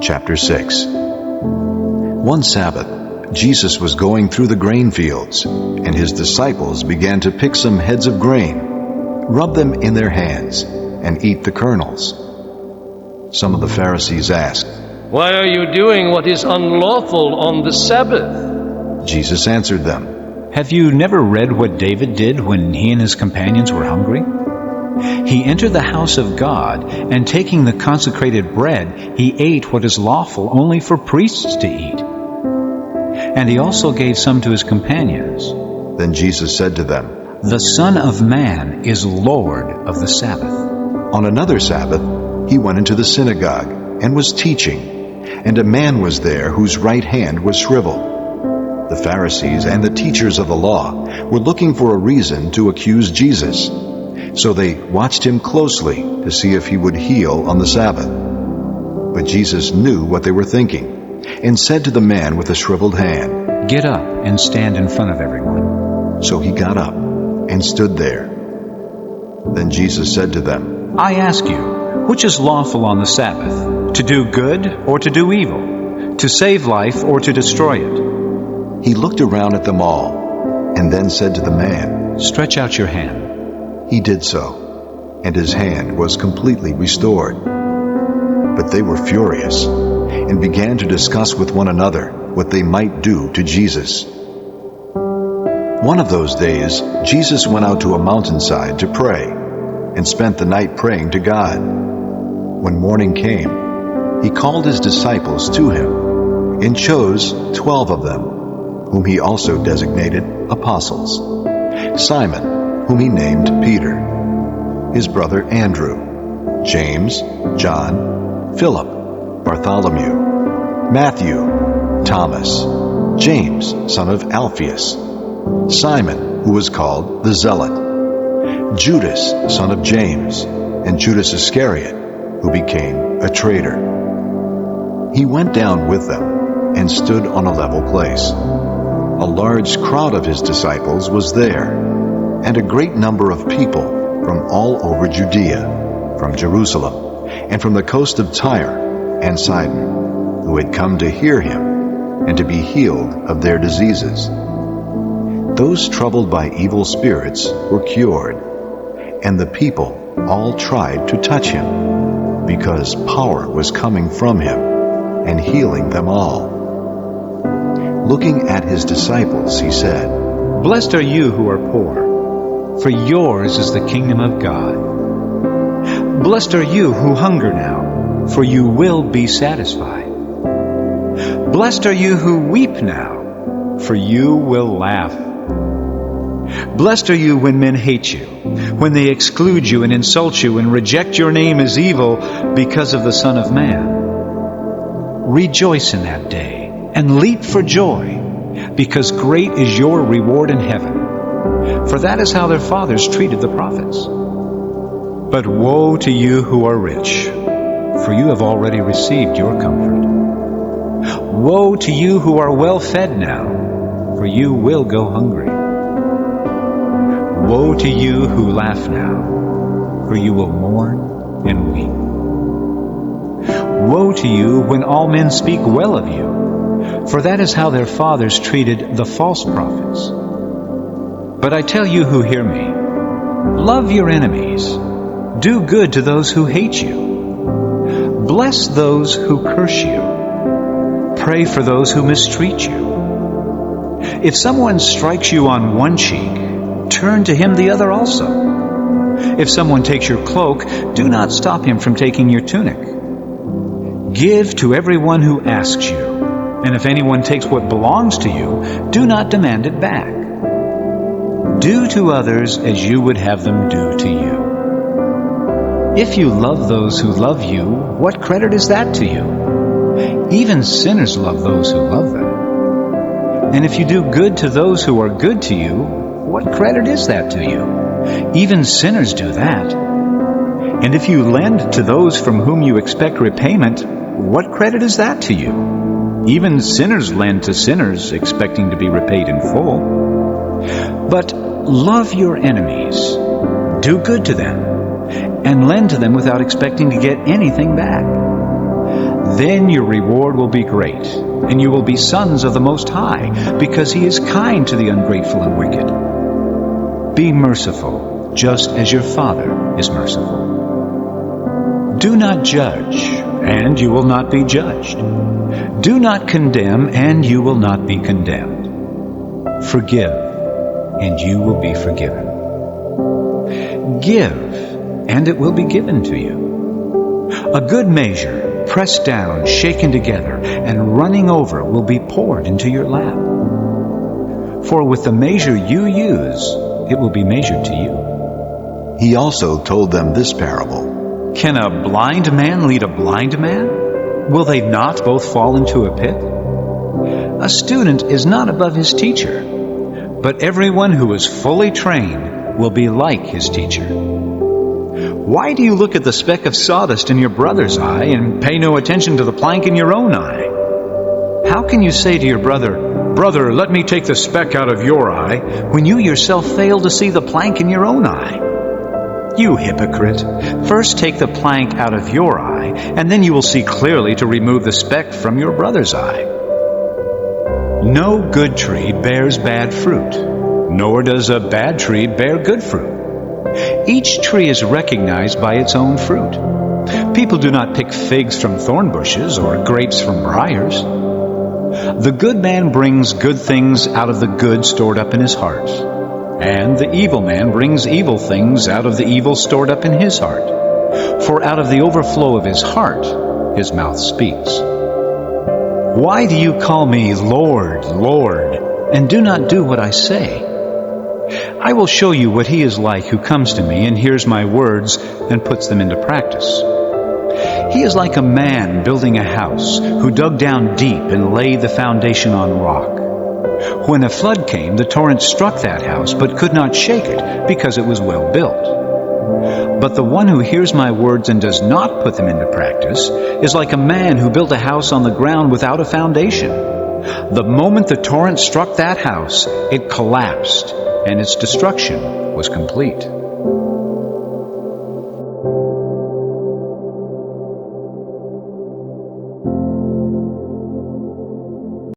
Chapter 6. One Sabbath, Jesus was going through the grain fields, and his disciples began to pick some heads of grain, rub them in their hands, and eat the kernels. Some of the Pharisees asked, "Why are you doing what is unlawful on the Sabbath?" Jesus answered them, Have you never read what David did when he and his companions were hungry? He entered the house of God, and taking the consecrated bread, he ate what is lawful only for priests to eat. And he also gave some to his companions. Then Jesus said to them, The Son of Man is Lord of the Sabbath. On another Sabbath, he went into the synagogue and was teaching, and a man was there whose right hand was shriveled. The Pharisees and the teachers of the law were looking for a reason to accuse Jesus. So they watched him closely to see if he would heal on the Sabbath. But Jesus knew what they were thinking, and said to the man with the shriveled hand, Get up and stand in front of everyone. So he got up and stood there. Then Jesus said to them, I ask you, which is lawful on the Sabbath, to do good or to do evil, to save life or to destroy it? He looked around at them all, and then said to the man, Stretch out your hand. He did so, and his hand was completely restored. But they were furious, and began to discuss with one another what they might do to Jesus. One of those days, Jesus went out to a mountainside to pray, and spent the night praying to God. When morning came, he called his disciples to him, and chose 12 of them, whom he also designated apostles. Simon, whom he named Peter, his brother Andrew, James, John, Philip, Bartholomew, Matthew, Thomas, James, son of Alphaeus, Simon, who was called the Zealot, Judas, son of James, and Judas Iscariot, who became a traitor. He went down with them and stood on a level place. A large crowd of his disciples was there, and a great number of people from all over Judea, from Jerusalem, and from the coast of Tyre and Sidon, who had come to hear him and to be healed of their diseases. Those troubled by evil spirits were cured, and the people all tried to touch him, because power was coming from him and healing them all. Looking at his disciples, he said, Blessed are you who are poor, for yours is the kingdom of God. Blessed are you who hunger now, for you will be satisfied. Blessed are you who weep now, for you will laugh. Blessed are you when men hate you, when they exclude you and insult you and reject your name as evil because of the Son of Man. Rejoice in that day and leap for joy, because great is your reward in heaven. For that is how their fathers treated the prophets. But woe to you who are rich, for you have already received your comfort. Woe to you who are well fed now, for you will go hungry. Woe to you who laugh now, for you will mourn and weep. Woe to you when all men speak well of you, for that is how their fathers treated the false prophets. But I tell you who hear me, love your enemies, do good to those who hate you, bless those who curse you, pray for those who mistreat you. If someone strikes you on one cheek, turn to him the other also. If someone takes your cloak, do not stop him from taking your tunic. Give to everyone who asks you, and if anyone takes what belongs to you, do not demand it back. Do to others as you would have them do to you. If you love those who love you, what credit is that to you? Even sinners love those who love them. And if you do good to those who are good to you, what credit is that to you? Even sinners do that. And if you lend to those from whom you expect repayment, what credit is that to you? Even sinners lend to sinners, expecting to be repaid in full. But love your enemies, do good to them, and lend to them without expecting to get anything back. Then your reward will be great, and you will be sons of the Most High, because He is kind to the ungrateful and wicked. Be merciful, just as your Father is merciful. Do not judge, and you will not be judged. Do not condemn, and you will not be condemned. Forgive, and you will be forgiven. Give, and it will be given to you. A good measure, pressed down, shaken together, and running over will be poured into your lap. For with the measure you use, it will be measured to you. He also told them this parable. Can a blind man lead a blind man? Will they not both fall into a pit? A student is not above his teacher, but everyone who is fully trained will be like his teacher. Why do you look at the speck of sawdust in your brother's eye and pay no attention to the plank in your own eye? How can you say to your brother, "Brother, let me take the speck out of your eye," when you yourself fail to see the plank in your own eye? You hypocrite! First take the plank out of your eye, and then you will see clearly to remove the speck from your brother's eye. No good tree bears bad fruit, nor does a bad tree bear good fruit. Each tree is recognized by its own fruit. People do not pick figs from thorn bushes or grapes from briars. The good man brings good things out of the good stored up in his heart, and the evil man brings evil things out of the evil stored up in his heart. For out of the overflow of his heart, his mouth speaks. Why do you call me Lord, Lord, and do not do what I say? I will show you what he is like who comes to me and hears my words and puts them into practice. He is like a man building a house who dug down deep and laid the foundation on rock. When a flood came, the torrent struck that house, but could not shake it, because it was well built. But the one who hears my words and does not put them into practice is like a man who built a house on the ground without a foundation. The moment the torrent struck that house, it collapsed, and its destruction was complete.